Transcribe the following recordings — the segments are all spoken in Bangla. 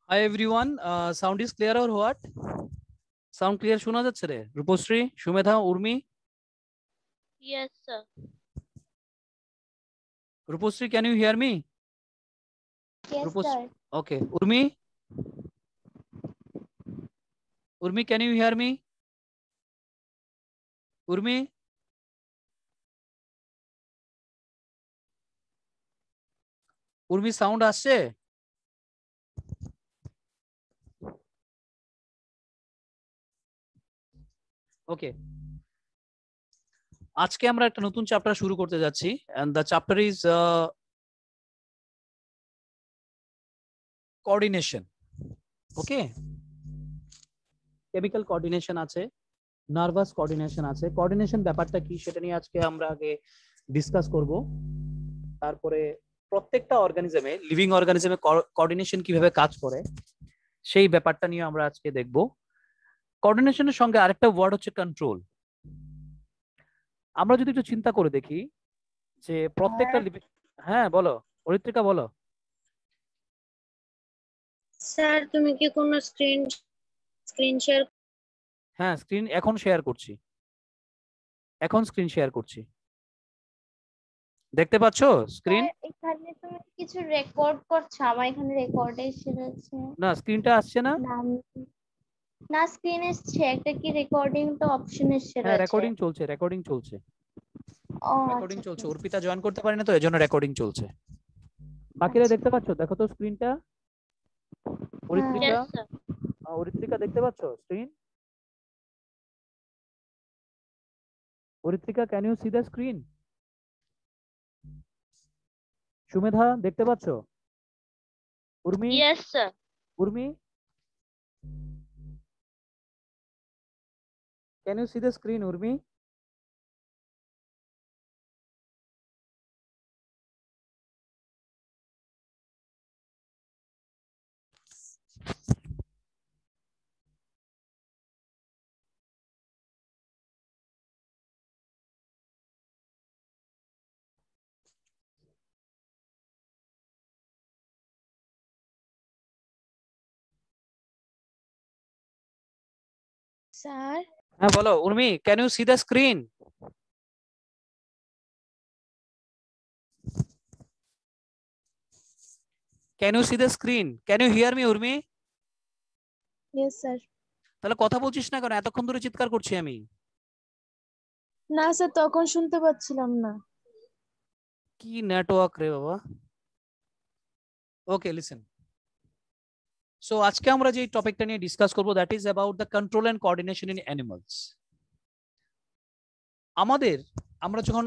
Hi everyone, sound is clear or what? Sound clear শোনা যাচ্ছে রে? Rupashree, Sumedha, Urmi? Yes, sir. Rupasri, can you hear me? Yes, Rupasri, sir. okay. Urmi? Urmi, can you hear me? Urmi? Urmi sound আসছে? ওকে, আজকে আমরা একটা নতুন চ্যাপ্টার শুরু করতে যাচ্ছি and the chapter is coordination. Okay, chemical coordination আছে, নার্ভাস কোঅর্ডিনেশন আছে। কোঅর্ডিনেশন ব্যাপারটা কি সেটা নিয়ে আজকে আমরা আগে ডিসকাস করব। তারপরে প্রত্যেকটা অর্গানিজমে, লিভিং অর্গানিজমে কোঅর্ডিনেশন কিভাবে কাজ করে সেই ব্যাপারটা নিয়ে আমরা আজকে দেখব। কোঅর্ডিনেশনের সঙ্গে আরেকটা ওয়ার্ড হচ্ছে কন্ট্রোল। আমরা যদি একটু চিন্তা করে দেখি যে প্রত্যেকটা হ্যাঁ বলো অরিত্রিকা, বলো। স্যার তুমি কি কোনো স্ক্রিন শেয়ার? হ্যাঁ, স্ক্রিন এখন শেয়ার করছি, এখন স্ক্রিন শেয়ার করছি। দেখতে পাচ্ছো স্ক্রিন? স্যার এখানে তুমি কিছু রেকর্ড করছো, আমার এখানে রেকর্ডে এসে রয়েছে। না, স্ক্রিনটা আসছে না। নাম না, স্ক্রিন এসছে একটা, কি রেকর্ডিং তো অপশন এসে হ্যাঁ, রয়েছে। রেকর্ডিং চলছে, রেকর্ডিং চলছে, ও রেকর্ডিং আচ্ছা চলছে। আচ্ছা। অর্পিতা জয়েন করতে পারে না তো এজন্য রেকর্ডিং চলছে। বাকিরা আচ্ছা। দেখতে পাচ্ছো? দেখো তো স্ক্রিনটা। Aritrika, Yes, sir. অরিত্রিকা দেখতে পাচ্ছো screen? Aritrika, can you see the screen? Sumedha দেখতে পাচ্ছো? Urmi? Yes, sir. Urmi, can you see the screen, Urmi? Sir হ্যাঁ বলো Urmi, can you see the screen? Can you see the screen? Can you hear me, Urmi? Yes sir. তাহলে কথা বলছিস না কেন? এতক্ষণ ধরে চিৎকার করছি আমি। না স্যার, তখন শুনতে পাচ্ছিলাম না। কি নেটওয়ার্ক রে বাবা। ওকে, লিসেন। সো আজকে আমরা যে টপিকটা নিয়ে ডিসকাস করব that is about the control and coordination in animals. আমরা যখন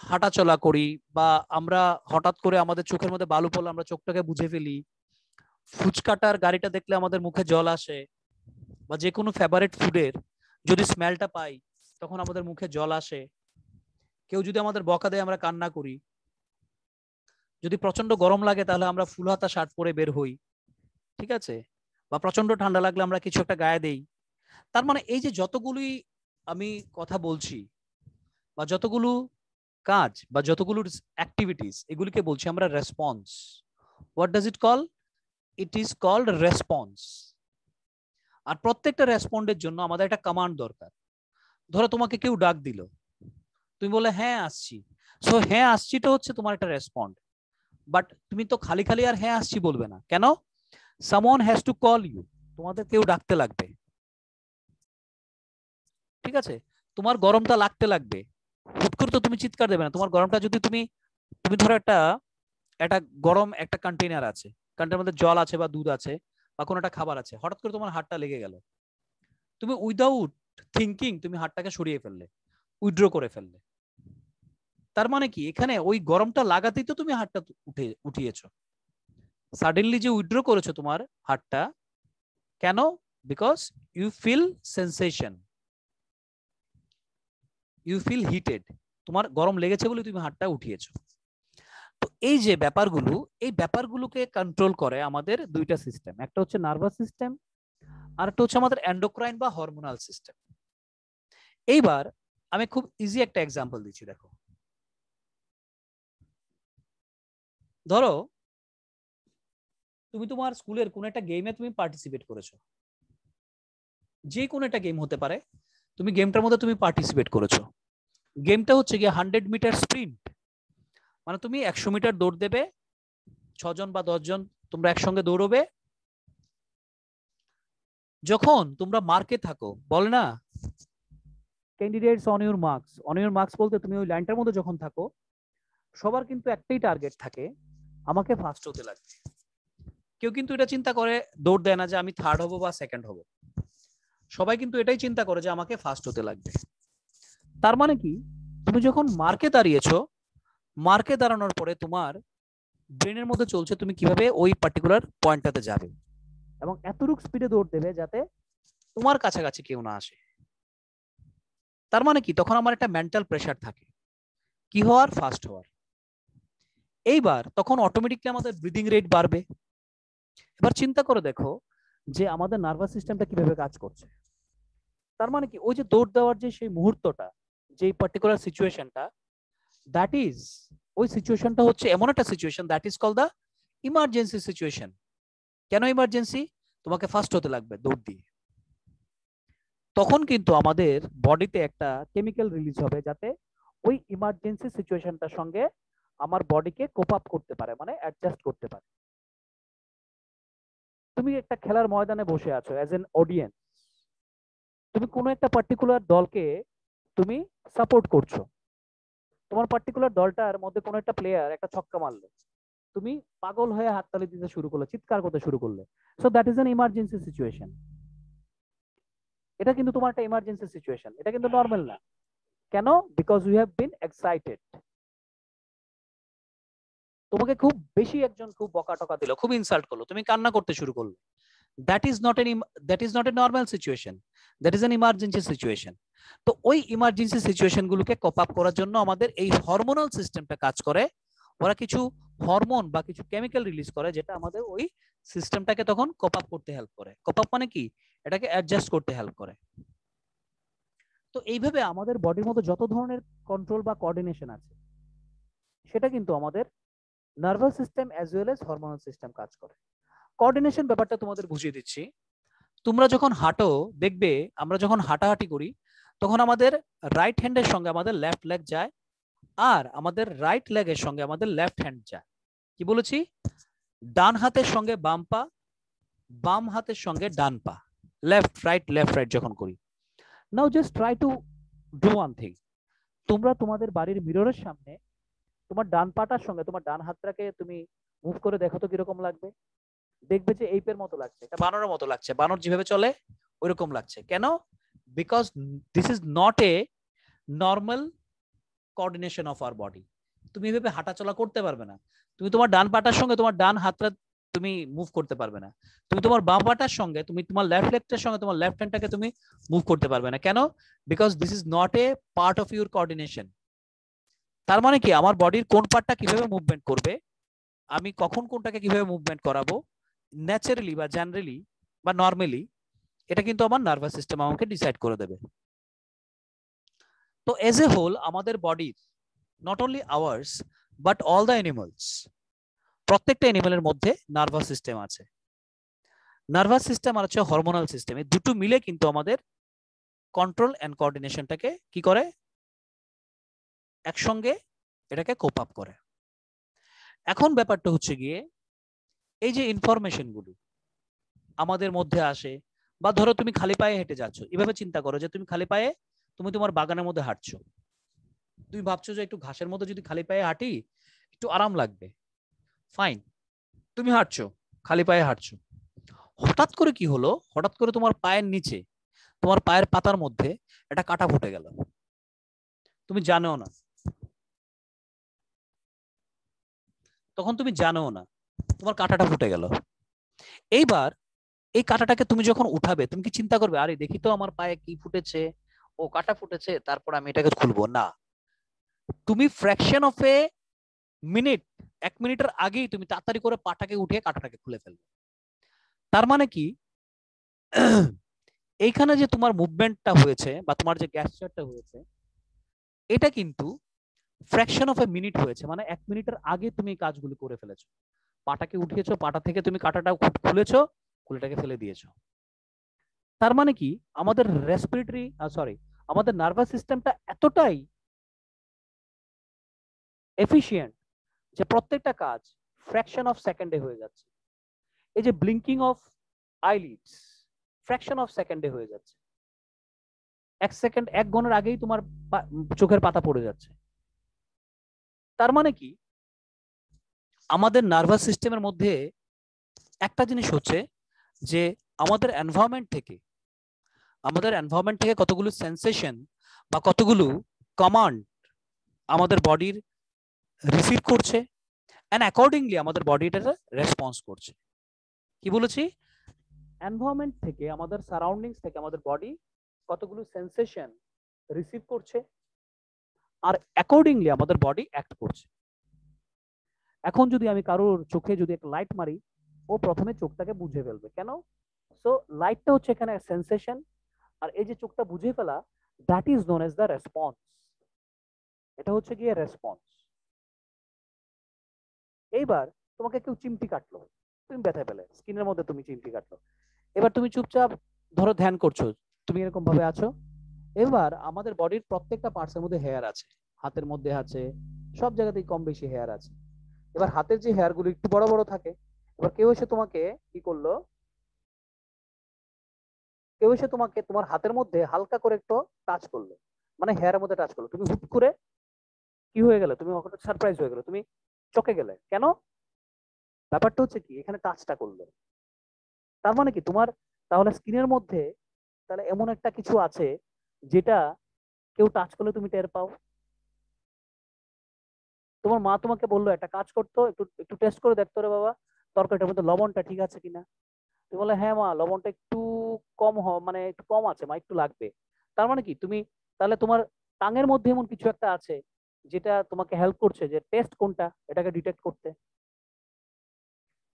হাঁটাচলা করি বা আমরা হঠাৎ করে আমাদের চোখের মধ্যে বালু পড়লে আমরা চোখটাকে বুঝে ফেলি, ফুচকাটার গাড়িটা দেখলে আমাদের মুখে জল আসে, বা যে কোনো ফেভারিট ফুডের যদি স্মেলটা পাই তখন আমাদের মুখে জল আসে, কেউ যদি আমাদের বকা দেয় আমরা কান্না করি, যদি প্রচন্ড গরম লাগে তাহলে আমরা ফুল হাতা শার্ট পরে বের হই, ঠিক আছে, বা প্রচন্ড ঠান্ডা লাগলে আমরা কিছু একটা গায়ে দেই। তার মানে এই যে যতগুলি আমি কথা বলছি বা যতগুলো কাজ বা যতগুলো অ্যাক্টিভিটিস, এগুলিকে বলছি আমরা response. What does it call? It is called response. আর প্রত্যেকটা রেসপন্ডের জন্য আমাদের একটা কমান্ড দরকার। ধরো তোমাকে কেউ ডাক দিল, তুমি বলে হ্যাঁ আসছি। সো হ্যাঁ আসছিটা হচ্ছে তোমার একটা রেসপন্ড। বাট তুমি তো খালি খালি আর হ্যাঁ আসছি বলবে না, কেন? Someone has to call you, তোমাদের কেউ ডাকতে লাগবে, ঠিক আছে? তোমার গরমটা লাগতে লাগবে, হুট করে তো তুমি চিৎকার দেবে না। তোমার গরমটা যদি তুমি তুমি ধরো একটা একটা গরম একটা কন্টেনার আছে, কন্টেনার মধ্যে জল আছে বা দুধ আছে বা কোনো একটা খাবার আছে, হঠাৎ করে তোমার হাতটা লেগে গেল, তুমি উইদাউট থিঙ্কিং তুমি হাতটাকে সরিয়ে ফেললে, উইথড্র করে ফেললে। তার মানে কি, এখানে ওই গরমটা লাগাতেই তো তুমি হাতটা উঠিয়েছো। সাডেনলি যে উইথড্র করেছো তোমার হাতটা, কেন? Because you feel sensation, you feel heated, তোমার গরম লেগেছে বলে তুমি হাতটা উঠিয়েছো। তো এই যে ব্যাপারগুলো, এই ব্যাপারগুলোকে কন্ট্রোল করে আমাদের দুইটা সিস্টেম, একটা হচ্ছে নার্ভাস সিস্টেম আর একটা হচ্ছে আমাদের এন্ডোক্রাইন বা হরমোনাল সিস্টেম। এইবার আমি খুব ইজি একটা এক্সাম্পল দিচ্ছি, দেখো। ধরো তুমি তোমার স্কুলের কোন একটা গেমে তুমি পার্টিসিপেট করেছো, যে কোনো একটা গেম হতে পারে, তুমি গেমটার মধ্যে তুমি পার্টিসিপেট করেছো। গেমটা হচ্ছে গিয়ে 100 মিটার স্প্রিন্ট, মানে তুমি 100 মিটার দৌড় দেবে, 6 জন বা 10 জন তোমরা একসঙ্গে দৌড়বে। যখন তোমরা মার্কে থাকো, বলে না candidates on your marks, on your marks বলতে তুমি ওই লাইনটার মধ্যে যখন থাকো, সবার কিন্তু একটাই টার্গেট থাকে, আমাকে ফার্স্ট হতে লাগবে। কেউ কিন্তু এটা চিন্তা করে দৌড় দেয় না যে আমি থার্ড হব বা সেকেন্ড হব, সবাই কিন্তু এটাই চিন্তা করে যে আমাকে ফার্স্ট হতে লাগবে। তার মানে কি, তুমি যখন মার্কে দাঁড়িয়েছো, মার্কে দাঁড়ানোর পরে তোমার ব্রেনের মধ্যে চলছে তুমি কিভাবে ওই পার্টিকুলার পয়েন্টটাতে যাবে, এবং এতটুকু স্পিডে দৌড় দেবে যাতে তোমার কাছাকাছি কেউ না আসে। তার মানে কি, তখন আমার একটা মেন্টাল প্রেসার থাকে কি হওয়ার, ফার্স্ট হওয়ার। এইবার তখন অটোমেটিকলি আমাদের ব্রিদিং রেট বাড়বে। এবার চিন্তা করে দেখো যে আমাদের নার্ভাস সিস্টেমটা কিভাবে কাজ করছে। তার মানে কি, ওই যে দৌড় দেওয়ার যে সেই মুহূর্তটা, যে পার্টিকুলার সিচুয়েশনটা, দ্যাট ইজ, ওই সিচুয়েশনটা হচ্ছে এমন একটা situation that is call the emergency situation. কেন ইমার্জেন্সি? তোমাকে ফার্স্ট হতে লাগবে দৌড় দিয়ে। তখন কিন্তু আমাদের বডিতে একটা কেমিক্যাল রিলিজ হবে যাতে ওই ইমার্জেন্সি সিচুয়েশনটার সঙ্গে আমার বডিকে কোপ আপ করতে পারে, মানে অ্যাডজাস্ট করতে পারে। তুমি একটা খেলার ময়দানে বসে আছো অ্যাজ এন অডিয়েন্স, তুমি কোনো একটা পার্টিকুলার দলকে তুমি সাপোর্ট করছো, তোমার পার্টিকুলার দলটার মধ্যে কোনো একটা প্লেয়ার একটা ছক্কা মারলো, তুমি পাগল হয়ে হাততালি দিতে শুরু করলে, চিৎকার করতে শুরু করলে। So that is an emergency situation. এটা কিন্তু তোমার একটা ইমার্জেন্সি সিচুয়েশন, এটা কিন্তু নর্মাল না। কেন? Because you have been excited. তোমাকে খুব বেশি একজন খুব বকা টকা দিল, খুব ইনসাল্ট করলো, তুমি কান্না করতে শুরু করলে। That is not a normal situation, that is an emergency situation. তো ওই ইমার্জেন্সি সিচুয়েশন গুলোকে কোপ আপ করার জন্য আমাদের এই হরমোনাল সিস্টেমটা কাজ করে। ওরা কিছু হরমোন বা কিছু কেমিক্যাল রিলিজ করে যেটা আমাদের ওই সিস্টেমটাকে তখন কোপ আপ করতে হেল্প করে। কোপ আপ মানে কি? এটাকে অ্যাডজাস্ট করতে হেল্প করে। তো এইভাবে আমাদের বডির মধ্যে যত ধরনের কন্ট্রোল বা কোঅর্ডিনেশন আছে, সেটা কিন্তু আমাদের nervous system as well age hormonal system কাজ করে। কোঅর্ডিনেশন ব্যাপারটা তোমাদের বুঝিয়ে দিচ্ছি। তোমরা যখন হাঁটো, দেখবে আমরা যখন হাঁটাহাঁটি করি, তখন আমাদের রাইট হ্যান্ডের সঙ্গে আমাদের লেফট লেগ যায়, আর আমাদের রাইট লেগের সঙ্গে আমাদের লেফট হ্যান্ড যায়। কি বলেছি? ডান হাতের সঙ্গে বাম পা, বাম হাতের সঙ্গে ডান পা, লেফট রাইট যখন করি। Now just try to do one thing. তোমরা তোমাদের বাড়ির মিররের সামনে তোমার ডান পাটার সঙ্গে তোমার ডান হাতটাকে তুমি মুভ করে দেখো তো কিরকম লাগবে। দেখবে যে এইপের মতো লাগছে, এটা বানরের মতো লাগছে, বানর যেভাবে চলে ওইরকম লাগছে। কেন? Because this is not a normal coordination of our body. তুমি এভাবে হাঁটাচলা করতে পারবে না। তুমি তোমার ডান পাটার সঙ্গে তোমার ডান হাতটা তুমি মুভ করতে পারবে না। তুমি তোমার বাম পাটার সঙ্গে তুমি তোমার লেফট লেগটার সঙ্গে তোমার লেফট হ্যান্ডটাকে তুমি মুভ করতে পারবে না। কেন? Because this is not a part of your coordination. তার মানে কি, আমার বডির কোন পার্টটা কিভাবে মুভমেন্ট করবে, আমি কখন কোনটাকে কিভাবে মুভমেন্ট করাবো, ন্যাচারালি বা জেনারেলি বা নর্মালি, এটা কিন্তু আমার নার্ভাস সিস্টেম আমাকে ডিসাইড করে দেবে। তো এজ এ হোল আমাদের বডির, not only hours but all the animals, প্রত্যেকটা অ্যানিমালের মধ্যে নার্ভাস সিস্টেম আছে। নার্ভাস সিস্টেম আর হচ্ছে হরমোনাল সিস্টেম, এই দুটো মিলে কিন্তু আমাদের কন্ট্রোল এন্ড কোঅর্ডিনেশনটাকে কি করে, একসঙ্গে এটাকে কোপ আপ করে। এখন ব্যাপারটা হচ্ছে গিয়ে, এই যে ইনফরমেশন গুলো আমাদের মধ্যে আসে, বা ধরো তুমি খালি পায়ে হেঁটে যাচ্ছ, এভাবে চিন্তা করো যে তুমি খালি পায়ে তুমি তোমার বাগানের মধ্যে হাঁটছো, তুমি ভাবছো যে একটু ঘাসের মধ্যে যদি খালি পায়ে হাঁটি একটু আরাম লাগবে, ফাইন, তুমি হাঁটছো, খালি পায়ে হাঁটছো। হঠাৎ করে কি হলো, হঠাৎ করে তোমার পায়ের নিচে, তোমার পায়ের পাতার মধ্যে একটা কাঁটা ফুটে গেল, তুমি জানো না, তখন তুমি জানো না তোমার কাঁটাটা ফুটে গেল। এইবার এই কাঁটাটাকে তুমি যখন উঠাবে, তুমি কি চিন্তা করবে, আরে দেখি তো আমার পায়ে কি ফুটেছে, ও কাঁটা ফুটেছে, তারপর আমি এটাকে খুলবো না। তুমি ফ্র্যাকশন অফ এ মিনিট, 1 মিনিটের আগেই তুমি তাড়াতাড়ি করে পাটাকে উঠিয়ে কাঁটাটাকে খুলে ফেলবে। তার মানে কি, এইখানে যে তোমার মুভমেন্টটা হয়েছে বা তোমার যে গ্যাসচারটা হয়েছে, এটা কিন্তু ফ্র্যাকশন অফ এ মিনিট হয়েছে, মানে 1 মিনিটের আগে তুমি এই কাজগুলি করে ফেলেছো। পাটাকে উঠিয়েছো, পাটা থেকে তুমি কাঁটাটা খুলেছো, খুলেটাকে ফেলে দিয়েছো। তার মানে কি আমাদের রেসপিরেটরি আমাদের নার্ভাস সিস্টেমটা এতটাই এফিশিয়েন্ট যে প্রত্যেকটা কাজ ফ্র্যাকশন অফ সেকেন্ডে হয়ে যাচ্ছে। এই যে ব্লিঙ্কিং অফ আইলিডস ফ্র্যাকশন অফ সেকেন্ডে হয়ে যাচ্ছে। 1 সেকেন্ড, 1 গণের আগেই তোমার চোখের পাতা পড়ে যাচ্ছে। তার মানে কি আমাদের নার্ভাস সিস্টেমের মধ্যে একটা জিনিস হচ্ছে যে আমাদের এনভায়রনমেন্ট থেকে কতগুলো সেন্সেশন বা কতগুলো কমান্ড আমাদের বডির রিসিভ করছে, এন্ড অ্যাকর্ডিংলি আমাদের বডিটা রেসপন্স করছে। কি বলেছি? এনভায়রনমেন্ট থেকে, আমাদের সারাউন্ডিংস থেকে আমাদের বডি কতগুলো সেন্সেশন রিসিভ করছে, আর অ্যাকর্ডিংলি আমাদের বডি অ্যাক্ট করছে। এখন যদি আমি কারোর চোখে যদি একটা লাইট মারি, ও প্রথমে চোখটাকে বুঝে ফেলবে। কেন? সো লাইটটা হচ্ছে এখানে সেন্সেশন, আর এই যে চোখটা বুঝে ফেলা, that is known as the response. এটা হচ্ছে গিয়ে রেসপন্স। এইবার তোমাকে কেউ চিমটি কাটলো, তুমি ব্যথা পেলে, স্কিনের মধ্যে তুমি চিমটি কাটলো। এবার তুমি চুপচাপ ধরো ধ্যান করছো, তুমি এরকম ভাবে আছো। এবার আমাদের বডির প্রত্যেকটা পার্টসের মধ্যে হেয়ার আছে, হাতের মধ্যে আছে, সব জায়গাতেই কম বেশি হেয়ার আছে। এবার হাতের যে হেয়ার গুলো একটু বড় বড় থাকে, এবার কেউ এসে তোমাকে কি করলো, কেউ এসে তোমাকে তোমার হাতের মধ্যে হালকা করে একটু টাচ করলো, মানে হেয়ারের মধ্যে টাচ করলো, তুমি হুট করে কি হয়ে গেলে, তুমি সারপ্রাইজ হয়ে গেলে, তুমি চকে গেলে। কেন? ব্যাপারটা হচ্ছে কি এখানে টাচটা করলো। তার মানে কি তোমার তাহলে স্কিনের মধ্যে তাহলে এমন একটা কিছু আছে যেটা কেউ টাচ করলে তুমি টের পাও। তোমার মা তোমাকে বললো একটা কাজ করতো, একটু একটু টেস্ট করে দেখতো রে বাবা, তরকারিটার মধ্যে লবণটা ঠিক আছে কিনা। তুমি বলে হ্যাঁ মা, লবণটা একটু কম মানে একটু কম আছে মা, একটু লাগবে। তার মানে কি তুমি তাহলে তোমার টাঙের মধ্যে এমন কিছু একটা আছে যেটা তোমাকে হেল্প করছে যে টেস্ট কোনটা এটাকে ডিটেক্ট করতে।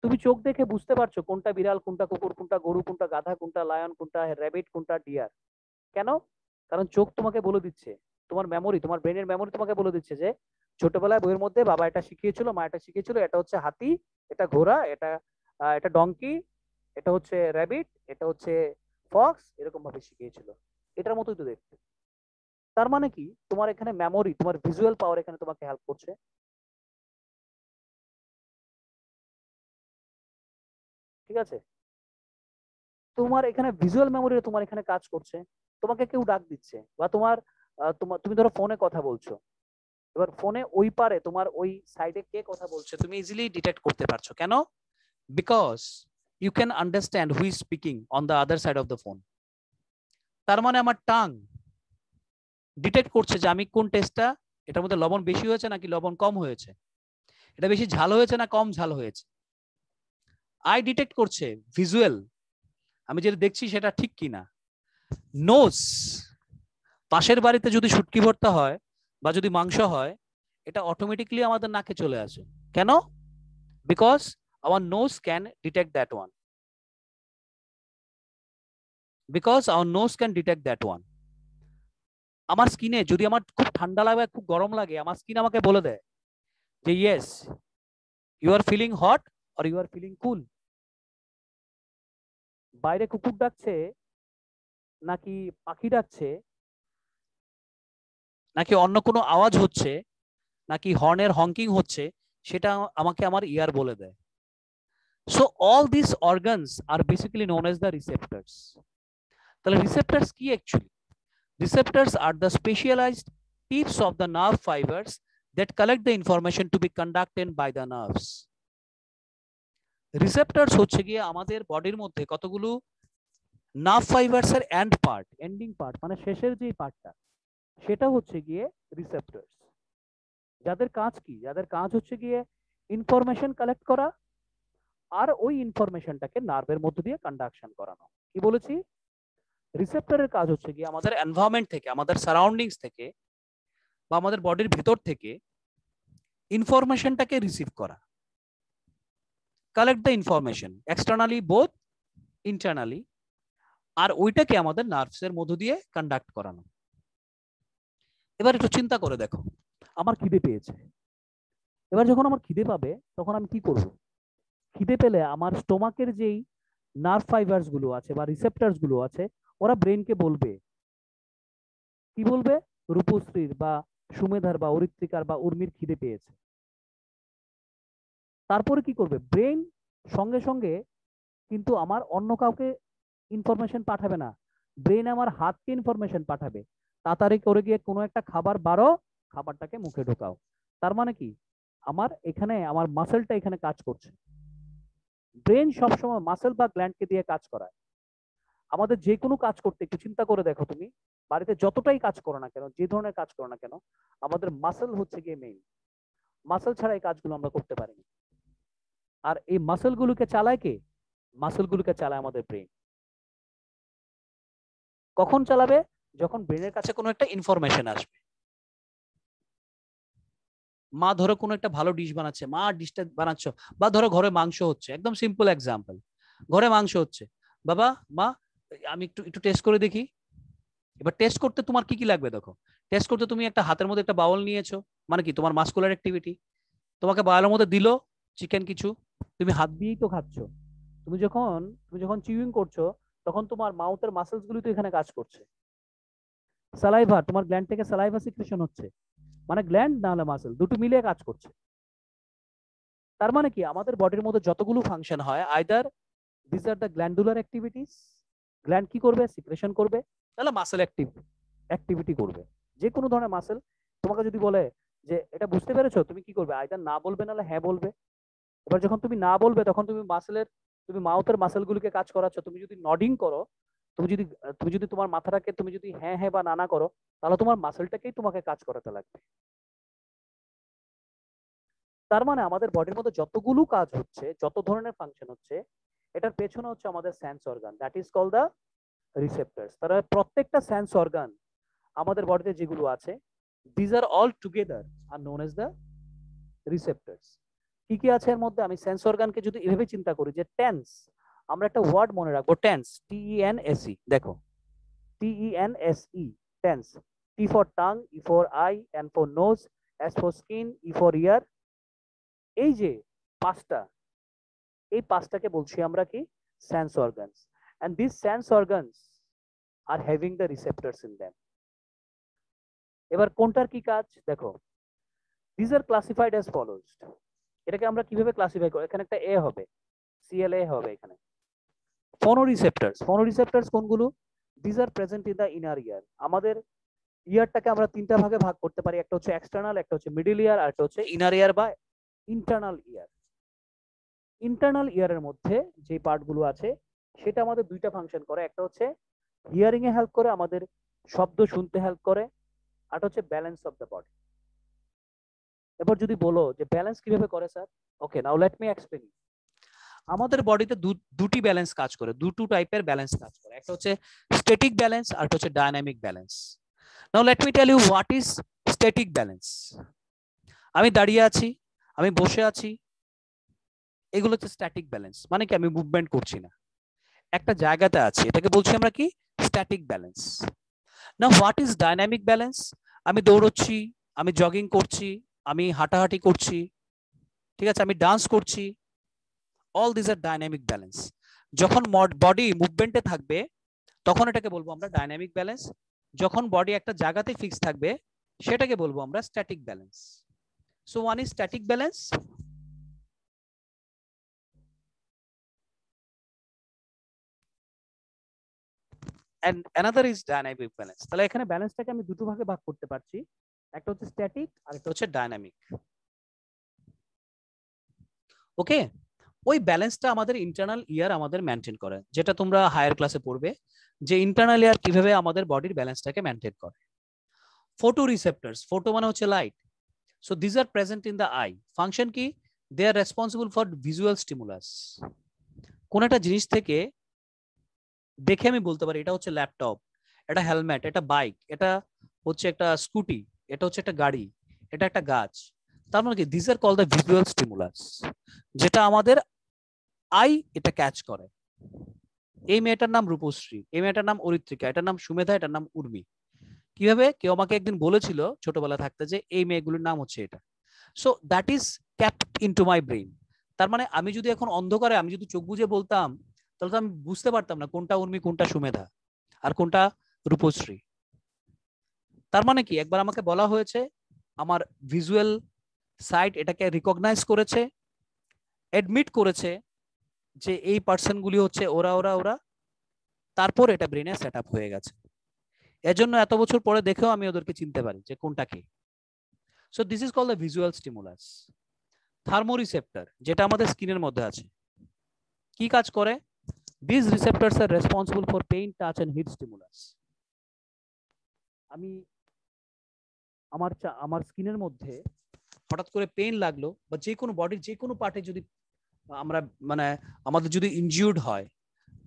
তুমি চোখ দেখে বুঝতে পারছো কোনটা বিড়াল, কোনটা কুকুর, কোনটা গরু, কোনটা গাধা, কোনটা লায়ন, কোনটা র্যাবিট, কোনটা ডিয়ার। কেন? কারণ চোখ তোমাকে বলে দিচ্ছে, তোমার মেমোরি, তোমার ব্রেনের মেমোরি তোমাকে বলে দিচ্ছে যে ছোটবেলায় বইয়ের মধ্যে বাবা এটা শিখিয়েছিল, মা এটা শিখিয়েছিল, এটা হচ্ছে হাতি, এটা ঘোড়া, এটা ডঙ্কি, এটা হচ্ছে র্যাবিট, এটা হচ্ছে ফক্স, এরকম ভাবে শিখিয়েছিল। এটার মতোই তো দেখতে। তার মানে কি তোমার এখানে মেমোরি, তোমার ভিজুয়াল পাওয়ার এখানে তোমাকে হেল্প করছে। ঠিক আছে? তোমার এখানে ভিজুয়াল মেমোরি তোমার এখানে কাজ করছে। তোমাকে কেউ ডাক দিচ্ছে বা তুমি ধরো ফোনে কথা বলছো, এবার ফোনে ওই পারে তোমার ওই সাইডে কে কথা বলছে তুমি ইজিলি ডিটেক্ট করতে পারছো। কেন? Because you can understand who is speaking on the other side of the phone. তার মানে আমার টাং ডিটেক্ট করছে যে আমি কোন টেস্টটা, এটার মধ্যে লবণ বেশি হয়েছে নাকি লবণ কম হয়েছে, এটা বেশি ঝাল হয়েছে না কম ঝাল হয়েছে। আই ডিটেক্ট করছে ভিজুয়াল, আমি যেটা দেখছি সেটা ঠিক কিনা। নোজ, পাশের বাড়িতে যদি শুটকি ভর্তা হয় বা যদি মাংস হয়, এটা অটোমেটিকলি আমাদের নাকে চলে আসে। কেন? Because our nose can detect that one. Because our nose can detect that one. আমার স্কিনে যদি আমার খুব ঠান্ডা লাগে, খুব গরম লাগে, আমার স্কিন আমাকে বলে দেয় যে yes you are feeling hot or you are feeling cool. বাইরে কুকুর ডাকছে নাকি পাখি ডাকছে, নাকি অন্য কোনো আওয়াজ হচ্ছে, নাকি হর্নের হংকিং হচ্ছে, সেটা আমাকে আমার ইয়ার বলে দেয়। So all this organs are basically known as the receptors. তাহলে রিসেপ্টরস কি actually? Receptors are the specialized tips of the nerve fibers that collect the information to be conducted by the nerves. Receptors হচ্ছে গিয়ে আমাদের বডির মধ্যে কতগুলো নার্ভ ফাইবারস এর এন্ডিং পার্ট মানে শেষের যে পার্টটা, সেটা হচ্ছে গিয়ে রিসেপ্টরস। যাদের কাজ কি? যাদের কাজ হচ্ছে গিয়ে ইনফরমেশন কালেক্ট করা আর ওই ইনফরমেশনটাকে নার্ভের মধ্য দিয়ে কন্ডাকশন করানো। কি বলেছি? রিসেপ্টরের কাজ হচ্ছে গিয়ে আমাদের এনভায়রনমেন্ট থেকে, আমাদের সারাউন্ডিংস থেকে বা আমাদের বডির ভেতর থেকে ইনফরমেশনটাকে রিসিভ করা, collect the information externally both internally, আর ওইটাকে আমাদের নার্ভস এর মধ্য দিয়ে কন্ডাক্ট করানো। এবার একটু চিন্তা করে দেখো, আমার খিদে পেয়েছে, এবার যখন আমার খিদে পাবে তখন আমি কি করব? খিদে পেলে আমার স্টোমাকের যেই নার্ভ ফাইবারস গুলো আছে বা রিসেপ্টরস গুলো আছে, ওরা ব্রেনকে বলবে, কি বলবে? রূপশ্রীর বা সুমেধার বা অরিত্রিকার বা উর্মির খিদে পেয়েছে। তারপরে কি করবে? ব্রেন সঙ্গে সঙ্গে কিন্তু আমার অন্য কাউকে ইনফরমেশন পাঠাবে না, ব্রেন আমার হাতকে ইনফরমেশন পাঠাবে, তাড়াতাড়ি করে গিয়ে কোনো একটা খাবার বাড়ো, খাবারটাকে মুখে ঢোকাও। তার মানে কি, আমার এখানে আমার মাসেলটা এখানে কাজ করছে। ব্রেন সবসময় মাসেল বা গ্ল্যান্ডকে দিয়ে কাজ করায়। আমাদের যে কোনো কাজ করতে একটু চিন্তা করে দেখো, তুমি বাড়িতে যতটাই কাজ করো না কেন, যে ধরনের কাজ করো না কেন, আমাদের মাসেল হচ্ছে গিয়ে মেইন। মাসেল ছাড়া এই কাজগুলো আমরা করতে পারি না। আর এই মাসেল গুলোকে চালায় কে? মাসেল গুলোকে চালায় আমাদের ব্রেন। কখন চালাবে? যখন ব্রেনের কাছে কোনো একটা ইনফরমেশন আসবে। মা ধরো কোনো একটা ভালো ডিশ বানাচ্ছে, মা ডিশটা বানাচ্ছ, বা ধরো ঘরে মাংস হচ্ছে, একদম সিম্পল এক্সাম্পল, ঘরে মাংস হচ্ছে, বাবা মা আমি একটু একটু টেস্ট করে দেখি। এবার টেস্ট করতে তোমার কি কি লাগবে দেখো। টেস্ট করতে তুমি একটা হাতের মধ্যে একটা বাউল নিয়েছো, মানে কি তোমার মাসকুলার অ্যাক্টিভিটি। তোমাকে বাউলের মধ্যে দিল চিকেন কিছু, তুমি হাত দিয়েই তো খাচ্ছ। তুমি যখন চিউইং করছো, তখন তোমার মাউথের মাসেলস গুলি তো এখানে কাজ করছে। সালাইভা, তোমার গ্ল্যান্ড থেকে সালাইভা সিক্রেশন হচ্ছে, মানে গ্ল্যান্ড না হলে মাসেল দুটো মিলিয়ে কাজ করছে। তার মানে কি, আমাদের বডির মধ্যে যতগুলো ফাংশন হয়, either this are the glandular activities, gland কি করবে? সিক্রেশন করবে, তাহলে মাসেল অ্যাক্টিভিটি করবে। যে কোনো ধরনের মাসেল। তোমাকে যদি বলে যে এটা বুঝতে পেরেছো, তুমি কি করবে? আইদার না বলবে নাহলে হ্যাঁ বলবে। এবার যখন তুমি না বলবে, তখন তুমি মাউথের মাসেলগুলোকে কাজ করাচ্ছ। তুমি যদি নডিং করো, তুমি যদি তোমার মাথাটাকে তুমি যদি হ্যাঁ হ্যাঁ বা না না করো, তাহলে তোমার মাসেলটাকেই তোমাকে কাজ করাতে লাগবে। তার মানে আমাদের বডির মধ্যে যতগুলো কাজ হচ্ছে, যত ধরনের ফাংশন হচ্ছে, এটার পেছনে হচ্ছে আমাদের sense organ, that is call the receptors. তারা প্রত্যেকটা সেন্স অর্গান আমাদের বডিতে যেগুলো আছে, these are all together are known as the receptors. কি কি আছে এর মধ্যে? আমি সেন্স অর্গানকে যদি এভাবে চিন্তা করি যে টেন্স, আমরা একটা ওয়ার্ড মনে রাখবো, টেন্স, TENSE। দেখো, TENSE, tense. T for tongue, E for eye, N for nose, S for skin, E for ear। এই যে পাঁচটা, এই পাঁচটাকে বলছি আমরা কি? Sense organs. And this sense organs are having the receptors in them. এবার কোনটার কি কাজ দেখো, this are classified as follows. এটাকে আমরা কিভাবে ক্লাসিফাই করি? এখানে একটা এ হবে, CLA হবে এখানে। ফোনোরিসেপ্টরস কোনগুলো? This are present in the inner ear. আমাদের ইয়ারটাকে আমরা তিনটা ভাগে ভাগ করতে পারি, একটা হচ্ছে এক্সটার্নাল, একটা হচ্ছে মিডল ইয়ার, আর একটা হচ্ছে ইনার ইয়ার বা ইন্টারনাল ইয়ার। ইন্টারনাল ইয়ারের মধ্যে যে পার্টগুলো আছে, সেটা আমাদের দুইটা ফাংশন করে। একটা হচ্ছে হিয়ারিং এ হেল্প করে, আমাদের শব্দ শুনতে হেল্প করে, আর হচ্ছে ব্যালেন্স অফ দ্য বডি। এবার যদি বলো যে ব্যালেন্স কিভাবে করে স্যার, ওকে, নাও লেট মি এক্সপ্লেইন। আমাদের বডিতে দুটি ব্যালেন্স কাজ করে, দুটো টাইপের ব্যালেন্স কাজ করে। একটা হচ্ছে স্ট্যাটিক ব্যালেন্স, আর একটা হচ্ছে dynamic balance. Now let me tell you what is static balance. আমি দাঁড়িয়ে আছি, আমি বসে আছি, এগুলো হচ্ছে স্ট্যাটিক ব্যালেন্স। মানে কি, আমি মুভমেন্ট করছি না, একটা জায়গাতে আছি, এটাকে বলছি আমরা কি? Static balance. Now what is dynamic balance? আমি দৌড়চ্ছি, আমি জগিং করছি, আমি হাঁটাহাঁটি করছি, ঠিক আছে, আমি ডান্স করছি, all this are dynamic balance. যখন বডি মুভমেন্টে থাকবে, তখন এটাকে বলবো আমরা ডাইনামিক ব্যালেন্স। যখন বডি একটা জায়গাতে ফিক্স থাকবে, সেটাকে বলবো আমরা static balance. So one is static balance and another is dynamic balance. তাহলে এখানে ব্যালেন্সটাকে আমি দুটো ভাগে ভাগ করতে পারছি, একটা হচ্ছে স্ট্যাটিক আর একটা হচ্ছে ডাইনামিক। ওকে, ওই ব্যালেন্সটা আমাদের ইন্টারনাল ইয়ার আমাদের মেনটেন করে, যেটা তোমরা হায়ার ক্লাসে পড়বে যে ইন্টারনাল ইয়ার কিভাবে আমাদের বডির ব্যালেন্সটাকে মেনটেন করে। ফটো রিসেপ্টরস, ফটো মানে হচ্ছে light. So this are present in the eye. Function কি? They are responsible for visual stimulus. কোন একটা জিনিস থেকে দেখে আমি বলতে পারি এটা হচ্ছে ল্যাপটপ, এটা হেলমেট, এটা বাইক, এটা হচ্ছে একটা স্কুটি, এটা হচ্ছে একটা গাড়ি, এটা একটা গাছ। তার মানে কি, this are call the visual stimulus, যেটা আমাদের আই এটা ক্যাচ করে। এই মেয়েটার নাম রূপশ্রী, এই মেয়েটার নাম অরিত্রিকা, এটার নাম সুমেধা, এটার নাম উর্মি। কিভাবে? কেউ আমাকে একদিন বলেছিল ছোটবেলা থাকতে যে এই মেয়েগুলোর নাম হচ্ছে এটা। So that is ক্যাপ্ট into my brain. তার মানে আমি যদি এখন অন্ধকারে আমি যদি চোখ বুজে বলতাম, তাহলে তো আমি বুঝতে পারতাম না কোনটা উর্মি, কোনটা সুমেধা, আর কোনটা রূপশ্রী। তার মানে কি, একবার আমাকে বলা হয়েছে, আমার ভিজুয়াল সাইট এটাকে রিকগনাইজ করেছে, অ্যাডমিট করেছে যে এই পার্সন গুলি হচ্ছে ওরা ওরা ওরা, তারপর এটা ব্রেনে সেট আপ হয়ে গেছে। এজন্য এত বছর পরে দেখেও আমি ওদেরকে চিনতে পারি যে কোনটা কি। So this is called the visual stimulus. Thermoreceptor, যেটা আমাদের স্কিনের মধ্যে আছে, কি কাজ করে? This receptors are responsible for pain, touch and heat stimulus. আমি আমার স্কিনের মধ্যে হঠাৎ করে পেইন লাগলো, বা যে কোনো বডির যে কোনো পার্টে যদি আমরা মানে আমাদের যদি ইনজিউর্ড হয়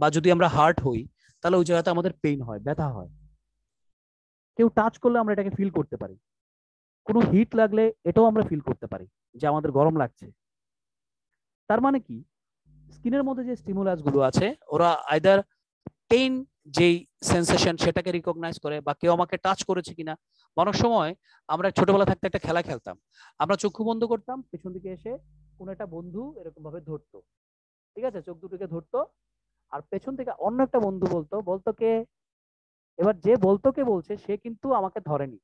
বা যদি আমরা হার্ট হই, তাহলে ওই জায়গাতে আমাদের পেইন হয়, ব্যথা হয়। কেউ টাচ করলে আমরা এটাকে ফিল করতে পারি। কোনো হিট লাগলে এটাও আমরা ফিল করতে পারি যে আমাদের গরম লাগছে। তার মানে কি, স্কিনের মধ্যে যে স্টিমুলাস গুলো আছে, ওরা আইদার পেইন যেই সেন্সেশন সেটাকে রিকগনাইজ করে, বা কেউ আমাকে টাচ করেছে কিনা। অনেক সময় আমরা ছোটবেলা থাকতে একটা খেলা খেলতাম, আমরা চক্ষু বন্ধ করতাম, পেছন দিকে এসে কোন একটা বন্ধু এরকম ভাবে ধরতো, ঠিক আছে, চোখ দুটোকে ধরতো, আর পেছন থেকে অন্য একটা বন্ধু বলতো কে, এবার যে বলতো কে বলছে সে কিন্তু আমাকে ধরেনি,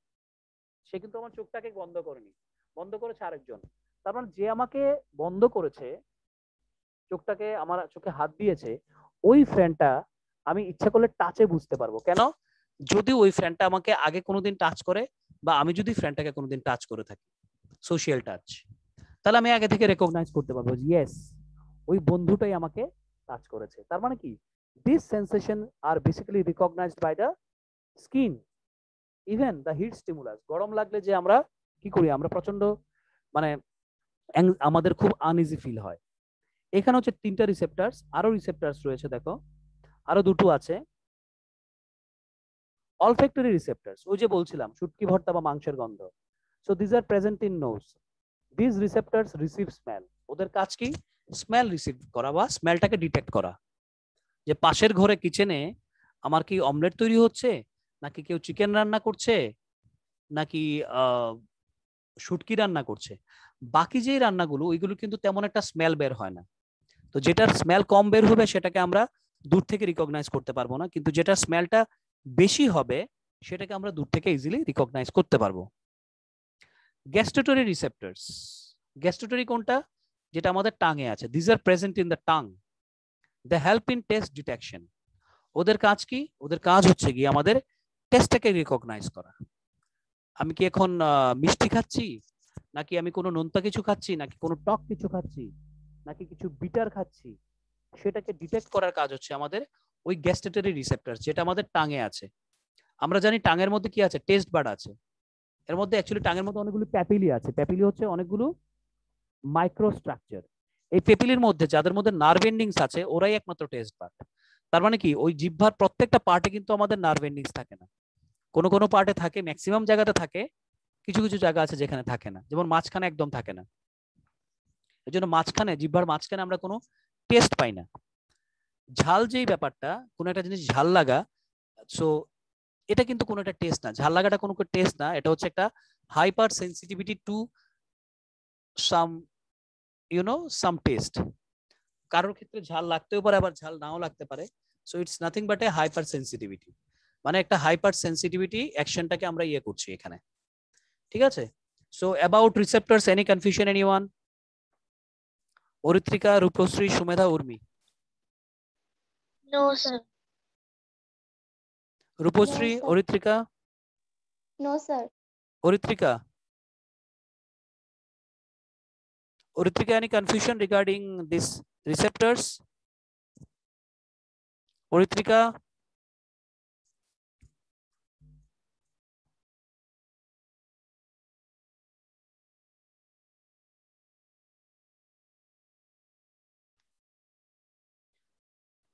সে কিন্তু আমার চোখটাকে বন্ধ করেনি, বন্ধ করেছে আরেকজন। তার মানে যে আমাকে বন্ধ করেছে, চোখটাকে আমার চোখে হাত দিয়েছে, ওই ফ্রেন্ডটা আমি ইচ্ছা করলে টাচে বুঝতে পারবো। কেন? যদি ওই ফ্রেন্ডটা আমাকে আগে কোনোদিন টাচ করে, বা আমি যদি ফ্রেন্ডটাকে কোনোদিন টাচ করে থাকি, সোশিয়াল টাচ, তাহলে আমি আগে থেকে রেকগনাইজ করতে পারবো, ইয়েস ওই বন্ধুটাই আমাকে টাচ করেছে। তার মানে কি, this sensation are basically recognised by the skin. Even the heat stimulus, গরম লাগলে যে আমরা কি করি, আমরা প্রচন্ড মানে আমাদের খুব আনইজি ফিল হয়। এখানে হচ্ছে 3টা রিসেপ্টরস, আরো রিসেপ্টরস রয়েছে, দেখো আরো দুটো আছে। অলফ্যাক্টরি রিসেপ্টরস, ওই যে বলছিলাম শুটকি ভর্তা বা মাংসের গন্ধ। So this are present in nose. This receptors receive smell. ওদের কাজ কি? স্মেল রিসিভ করা বা স্মেলটাকে ডিটেক্ট করা, যে পাশের ঘরে কিচেনে আমার কি অমলেট তৈরি হচ্ছে, নাকি কেউ চিকেন রান্না করছে, নাকি শুটকি রান্না করছে। বাকি যে রান্নাগুলো, ওইগুলো কিন্তু তেমন একটা স্মেল বের হয় না। তো যেটার স্মেল কম বের হবে সেটাকে আমরা দূর থেকে রিকগনাইজ করতে পারবো না, কিন্তু যেটা স্মেলটা বেশি হবে সেটাকে আমরা দূর থেকে ইজিলি রিকগনাইজ করতে পারবো। গ্যাস্ট্রেটরি রিসেপ্টরস, গ্যাস্ট্রেটরি কোনটা? যেটা আমাদের টাঙে আছে। This are present in the tongue, they help in taste detection. ওদের কাজ কি? ওদের কাজ হচ্ছে কি আমাদের টেস্টটাকে রিকগনাইজ করা। আমি কি এখন মিষ্টি খাচ্ছি, নাকি আমি কোনো নোনতা কিছু খাচ্ছি, নাকি কোনো টক কিছু খাচ্ছি, নাকি কিছু বিটার খাচ্ছি, সেটাকে ডিটেক্ট করার কাজ হচ্ছে আমাদের ওই গ্যাস্ট্রেটরি রিসেপ্টর, যেটা আমাদের টাঙে আছে। আমরা জানি টাঙের মধ্যে কি আছে, টেস্ট বাড আছে। এর মধ্যে অ্যাকচুয়ালি টাঙের মধ্যে অনেকগুলো প্যাপিলি আছে। প্যাপিলি হচ্ছে অনেকগুলো মাইক্রো স্ট্রাকচার। এই প্যাপিলির মধ্যে যাদের মধ্যে নার্ভ এন্ডিংস আছে, ওরাই একমাত্র টেস্ট বাড। তার মানে কি, ওই জিহ্বার প্রত্যেকটা পার্টে কিন্তু আমাদের নার্ভ এন্ডিংস থাকে না। কোনো কোনো পার্টে থাকে, ম্যাক্সিমাম জায়গাতে থাকে, কিছু কিছু জায়গা আছে যেখানে থাকে না, যেমন মাঝখানে একদম থাকে না। এই জন্য মাঝখানে, জিহ্বার মাঝখানে আমরা কোনো টেস্ট পাই না। ঝাল যেই ব্যাপারটা, কোনো একটা জিনিস ঝাল লাগা, সো এটা কিন্তু কোনো একটা টেস্ট না। ঝাল লাগাটা কোনো টেস্ট না, এটা হচ্ছে একটা hyper sensitivity to some some test. কারোর ক্ষেত্রে ঝাল লাগতেও পারে, আবার ঝাল নাও লাগতে পারে। So it's nothing but A hyper sensitivity, মানে একটা হাইপার সেন্সিটিভিটি অ্যাকশনটাকে আমরা করছি এখানে, ঠিক আছে। So about receptors, any confusion anyone? Aritrika, Rupshree, Sumedha, Urmi? No, sir. Rupshree, No, sir. Aritrika? No, sir. Aritrika, Oritrika, any confusion regarding these receptors? Oritrika?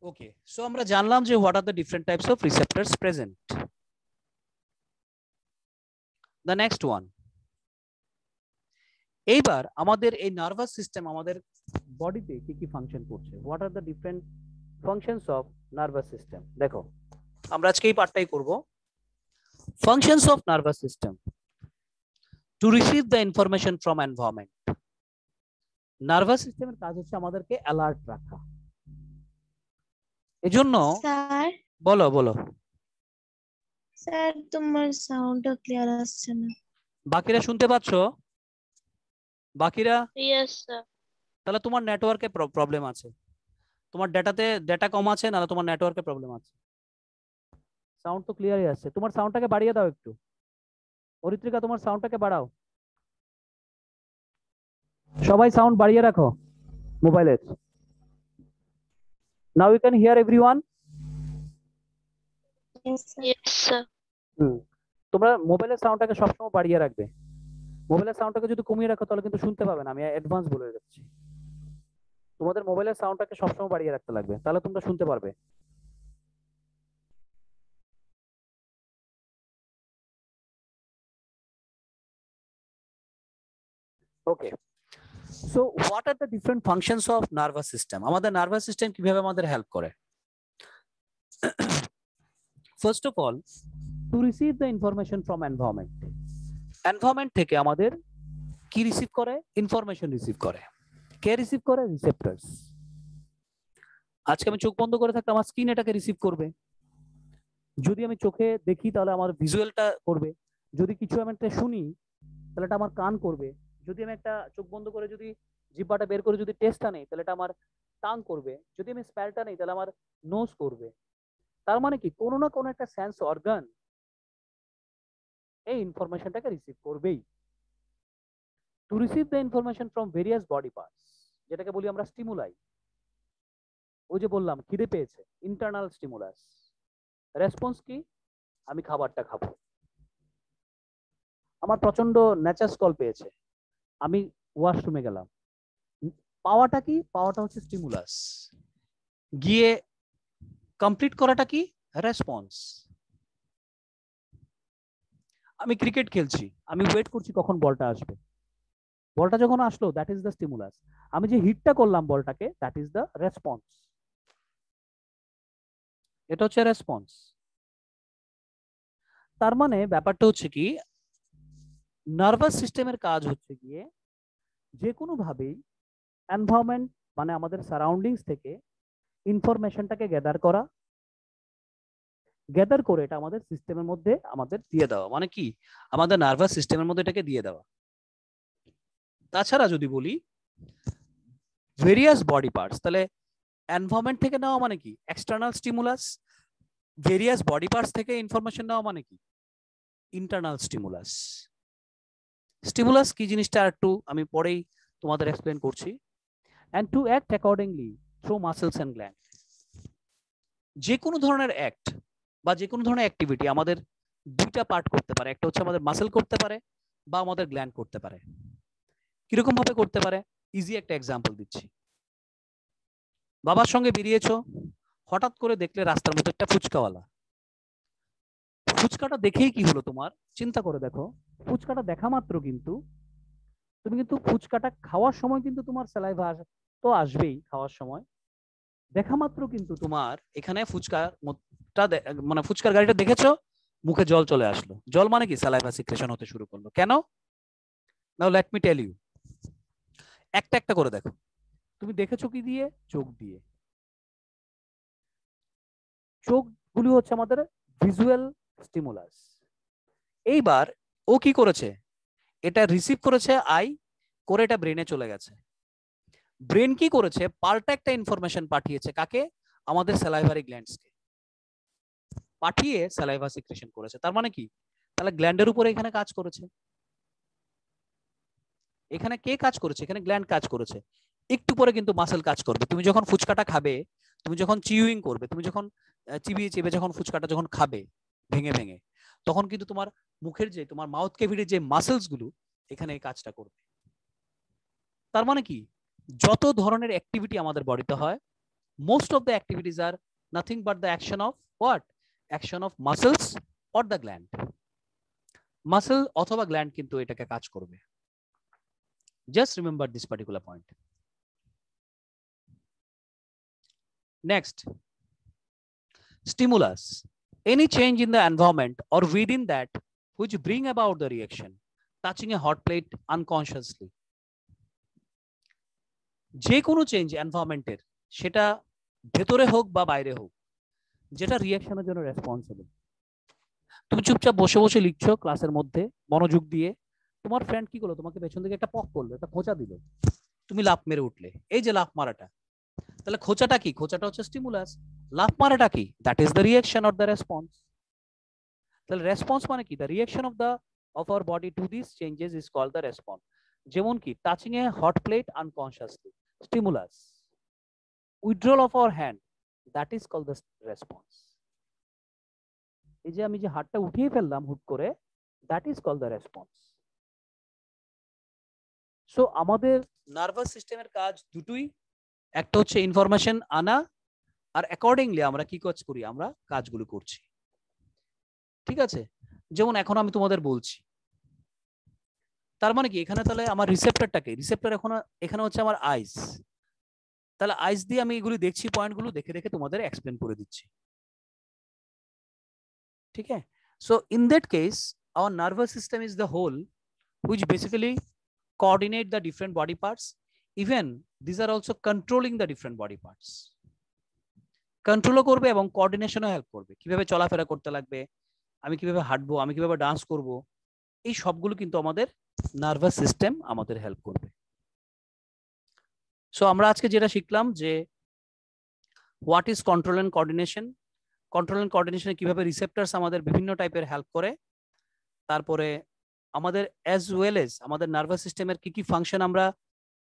Okay, so আমরা জানলাম যে what are the different types of receptors present. The next one. এইবার আমাদের এই নার্ভাস সিস্টেম আমাদের বডিতে কি কি ফাংশন করছে, what are the different functions of nervous system? দেখো, আমরা আজকে এই পার্টটাই করব, functions of nervous system. To receive the information from environment. Nervous সিস্টেমের কাজ হচ্ছে আমাদেরকে অ্যালার্ট রাখা। এজন্য স্যার বলো বলো। স্যার তোমার সাউন্ডটা ক্লিয়ার আসছে না। বাকিরা শুনতে পাচ্ছো? বাকিরা? Yes sir. তাহলে তোমার নেটওয়ার্কে প্রবলেম আছে, তোমার ডেটা কম আছে, নাহলে তোমার নেটওয়ার্কে প্রবলেম আছে। সাউন্ড তো ক্লিয়ারই আসছে। তোমার সাউন্ডটাকে বাড়িয়ে দাও একটু। অরিত্রিকা তোমার সাউন্ডটাকে বাড়াও। সবাই সাউন্ড বাড়িয়ে রাখো মোবাইলের। Now you can hear everyone. Yes, sir. Yes sir. তোমরা মোবাইলের সাউন্ডটাকে সবসময় বাড়িয়ে রাখবে। মোবাইলের সাউন্ডটাকে যদি কমিয়ে রাখো তাহলে কিন্তু শুনতে পাবে না, আমি অ্যাডভান্স বলে যাচ্ছি। তোমাদের মোবাইলের সাউন্ডটাকে সবসময় বাড়িয়ে রাখতে লাগবে, তাহলে তোমরা শুনতে পারবে। Okay, so what are the different functions of nervous system? আমাদের নার্ভাস সিস্টেম কিভাবে আমাদের হেল্প করে? First of all, to receive the information from environment. Environment থেকে আমাদের কি রিসিভ করে? ইনফরমেশন রিসিভ করে। কে রিসিভ করে? রিসেপ্টরস। আজকে আমি চোখ বন্ধ করে থাকলে আমার স্কিন এটাকে রিসিভ করবে। যদি আমি চোখে দেখি তাহলে আমার ভিজুয়ালটা করবে। যদি কিছু আমি একটা শুনি তাহলে এটা আমার কান করবে। যদি আমি একটা চোখ বন্ধ করে যদি জিহ্বাটা বের করে যদি টেস্টটা নেই তাহলে এটা আমার টাং করবে। যদি আমি স্মেলটা নেই তাহলে আমার নোজ করবে। তার মানে কি, কোনো না কোনো একটা সেন্স অর্গান এই ইনফরমেশনটাকে রিসিভ করবেই। Two receive the information from various body parts, যেটাকে বলি আমরা স্টিমুলাই। ওই যে বললাম খিদে পেয়েছে, ইন্টারনাল স্টিমুলাস। রেসপন্স কি? আমি খাবারটা খাবো। আমার প্রচন্ড ন্যাচারাল কল পেয়েছে, আমি ওয়াশরুমে গেলাম। পাওয়াটা কি? পাওয়াটা হচ্ছে স্টিমুলাস। গিয়ে কমপ্লিট করাটা কি? রেসপন্স। আমি ক্রিকেট খেলছি, আমি ওয়েট করছি কখন বলটা আসবে। বলটা যখন আসলো, দ্যাট ইজ দ্য স্টিমুলাস। আমি যে হিটটা করলাম বলটাকে, দ্যাট ইজ দ্য রেসপন্স। এটা হচ্ছে রেসপন্স। তার মানে ব্যাপারটা হচ্ছে কি, নার্ভাস সিস্টেমের কাজ হচ্ছে গিয়ে যে কোনো ভাবেই এনভায়রনমেন্ট মানে আমাদের সারাউন্ডিংস থেকে ইনফরমেশনটাকে গ্যাদার করা, গ্যাদার করে এটা আমাদের সিস্টেমের মধ্যে আমাদের দিয়ে দেওয়া। মানে কি, আমাদের নার্ভাস সিস্টেমের মধ্যে এটাকে দিয়ে দেওয়া। তাছাড়া যদি বলি ভেরিয়াস বডি পার্টস, তাহলে এনভায়রনমেন্ট থেকে নেওয়া মানে কি? External stimulus. Various body parts থেকে ইনফরমেশন নেওয়া মানে কি? Internal stimulus. স্টিমুলাস কি জিনিসটা একটু আমি পরেই তোমাদের এক্সপ্লেন করছি। and to act accordingly through muscles and gland. যে কোনো ধরনের অ্যাক্ট বা যে কোনো ধরনের অ্যাক্টিভিটি আমাদের দুইটা পার্ট করতে পারে। একটা হচ্ছে আমাদের মাসেল করতে পারে বা আমাদের গ্ল্যান্ড করতে পারে। কিরকম ভাবে করতে পারে? ইজি একটা এক্সাম্পল দিচ্ছি। বাবার সঙ্গে বেরিয়েছো, হঠাৎ করে দেখলে রাস্তার মধ্যে একটা ফুচকাওয়ালা। ফুচকাটা দেখেই কি হলো তোমার? চিন্তা করে দেখো, ফুচকাটা দেখা মাত্র কিন্তু তুমি কিন্তু ফুচকাটা খাওয়ার সময় কিন্তু তোমার স্যালাইভা তো আসবেই খাওয়ার সময়। দেখা মাত্র কিন্তু তোমার এখানে মানে ফুচকার গাড়িটা দেখেছো, মুখে জল চলে আসলো। জল মানে কি? স্যালাইভা সিক্রেশন হতে শুরু করলো। কেন? নাও লেট মি টেল ইউ। একটা একটা করে দেখো। তুমি দেখেছো কি দিয়ে? চোখ দিয়ে। চোখগুলি হচ্ছে আমাদের ভিজুয়াল স্টিমুলাস। এইবার ও কি করেছে? এটা রিসিভ করেছে আই করে, এটা ব্রেনে চলে গেছে। ব্রেন কি করেছে? পাল্টা একটা ইনফরমেশন পাঠিয়েছে। কাকে? আমাদের স্যালাইভারি গ্ল্যান্ডসকে পাঠিয়ে স্যালাইভা সিক্রেশন করেছে। তার মানে কি? তাহলে গ্ল্যান্ডের উপরে এখানে কাজ করেছে। এখানে কে কাজ করেছে? এখানে গ্ল্যান্ড কাজ করেছে। একটু পরে কিন্তু মাসেল কাজ করবে। তুমি যখন ফুচকাটা খাবে, তুমি যখন চিউইং করবে, তুমি যখন চিবিয়ে চিবিয়ে যখন ফুচকাটা যখন খাবে ভেঙে ভেঙে, তখন কিন্তু তোমার মুখের যে তোমার মাউথ ক্যাভিটির যে মাসেলস গুলো এখানে এই কাজটা করবে। তার মানে কি, যত ধরনের অ্যাক্টিভিটি আমাদের বডিতে হয়, most of the activities are nothing but the action of what? Action of muscles or the gland. Muscle অথবা গ্ল্যান্ড কিন্তু এটাকে কাজ করবে। Just remember this particular point. Next, stimulus. Any change in the environment or within that which bring about the reaction. Touching a hot plate unconsciously. যে কোনো চেঞ্জ এনভায়রনমেন্টের, সেটা ভেতরে হোক বা বাইরে হোক, যেটা রিয়াকশনের জন্য রেসপন্সিবল। তুমি চুপচাপ বসে বসে লিখছো ক্লাসের মধ্যে মনোযোগ দিয়ে, তোমার ফ্রেন্ড কি করলো, তোমাকে পেছন থেকে একটা পক করলো, একটা খোঁচা দিল, তুমি লাফ মেরে উঠলে। এই যে লাফ মারাটা, তাহলে খোঁচাটা কি? খোঁচাটা হচ্ছে স্টিমুলাস। লাফ মারাটা কি? That is the reaction or the response. তাহলে রেসপন্স মানে কি? The reaction of our body to this changes is called the response. যেমন কি touching a hot plate unconsciously, stimulus. Withdrawal of our hand, that is called the response. এই যে আমি যে হাতটা উঠিয়ে ফেললাম হুট করে, that is called the response. So আমাদের নার্ভাস সিস্টেমের কাজ দুটোই, একটা হচ্ছে ইনফরমেশন আনা, আর অ্যাকর্ডিংলি আমরা কি কাজ করি, আমরা কাজগুলো করছি। ঠিক আছে, যেমন এখন আমি তোমাদের বলছি, তার মানে কি এখানে তাহলে আমার রিসেপ্টরটাকে, রিসেপ্টর এখানে হচ্ছে আমার আইস, তাহলে আইস দিয়ে আমি এগুলি দেখছি, পয়েন্টগুলো দেখে দেখে তোমাদের এক্সপ্লেন করে দিচ্ছি। ঠিক আছে, so in that case our nervous system is the whole which basically coordinate the different body parts. Even these are also controlling the different body parts. কন্ট্রোলও করবে এবং কোঅর্ডিনেশনও হেল্প করবে। কিভাবে চলাফেরা করতে লাগবে, আমি কিভাবে হাঁটবো, আমি কিভাবে ডান্স করব, এই সবগুলো কিন্তু আমাদের নার্ভাস সিস্টেম আমাদের হেল্প করবে। সো আমরা আজকে যেটা শিখলাম যে what is control and coordination, control and কোঅর্ডিনেশনে কিভাবে রিসেপ্টরস আমাদের বিভিন্ন টাইপের হেল্প করে, তারপরে আমাদের অ্যাজ ওয়েল এজ আমাদের নার্ভাস সিস্টেমের কি কি ফাংশন আমরা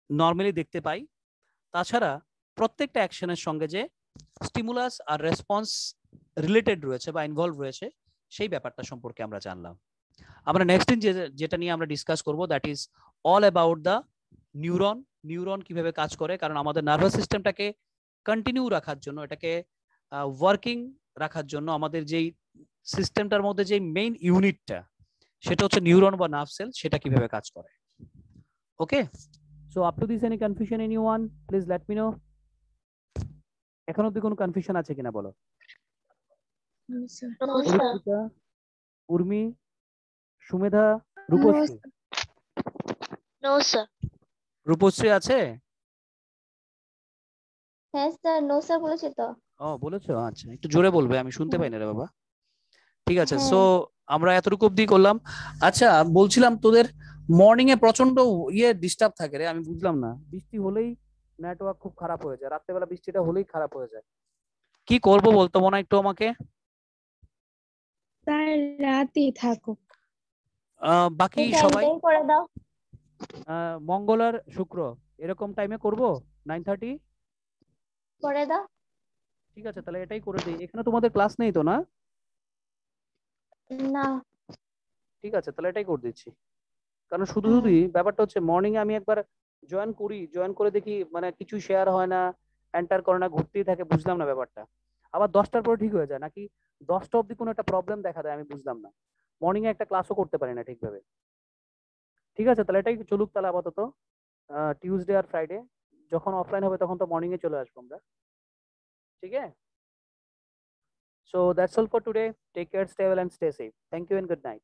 নর্মালি দেখতে পাই, তাছাড়া প্রত্যেকটা অ্যাকশনের সঙ্গে যে স্টিমুলাস আর রেসপন্স রিলেটেড রয়েছে বা ইনভলভ রয়েছে, সেই ব্যাপারটা সম্পর্কে আমরা জানলাম। আমরা নেক্সট দিন যেটা নিয়ে আমরা ডিসকাস করব, that is all about the neuron. Neuron কিভাবে কাজ করে, কারণ আমাদের নার্ভাস সিস্টেমটাকে কন্টিনিউ রাখার জন্য, এটাকে ওয়ার্কিং রাখার জন্য আমাদের যেই সিস্টেমটার মধ্যে যেই মেইন ইউনিটটা, সেটা হচ্ছে নিউরন বা নার্ভ সেল, সেটা কিভাবে কাজ করে। Okay, so up to this any confusion anyone, please let me know. এখন অব্দি কোনো কনফিউশন আছে কিনা বলো। অর্পিতা, উর্মি, সুমেধা, রূপশ্রী? No sir. রূপশ্রী আছে? হ্যাঁ স্যার, নো স্যার বলেছি তো। ও বলেছো, আচ্ছা একটু জোরে বলবে, আমি শুনতে পাই না রে বাবা। ঠিক আছে, হ্যাঁ। সো আমরা এতটুকু অব্দি করলাম। আচ্ছা বলছিলাম, তোদের মর্নিং এ প্রচন্ড ডিস্টার্ব থাকে রে, আমি বুঝলাম না, বৃষ্টি হলেই নেটওয়ার্ক খুব খারাপ হয়ে যায়, রাত্রেবেলা বৃষ্টিটা হলেই খারাপ হয়ে যায়, কি করবো বলতো মনে হয় একটু আমাকে? স্যার রাতই থাকুক। বাকি এই সবাই টাইমটাই করে দাও। মঙ্গল আর শুক্র এরকম টাইমে করব, 9:30। করে দাও। ঠিক আছে, তাহলে এটাই করে দিই। এখানে তোমাদের ক্লাস নেই তো না? না। ঠিক আছে, তাহলে এটাই করে দিচ্ছি। কারণ শুধু ব্যাপারটা হচ্ছে মর্নিং এ আমি একবার জয়েন করে দেখি, মানে কিছু শেয়ার হয় না, এন্টার করে না, ঘুরতেই থাকে, বুঝলাম না ব্যাপারটা। আবার 10টার পরে ঠিক হয়ে যায়, নাকি 10টা অবধি কোনো একটা প্রবলেম দেখা দেয়, আমি বুঝলাম না। মর্নিং এ একটা ক্লাসও করতে পারি না ঠিকভাবে। ঠিক আছে, তাহলে এটাই চলুক তাহলে আপাতত। টিউসডে আর ফ্রাইডে যখন অফলাইন হবে তখন তো মর্নিং এ চলে আসবো আমরা। ঠিক আছে, so that's all for today. Take care, stay well and stay safe. Thank you and good night.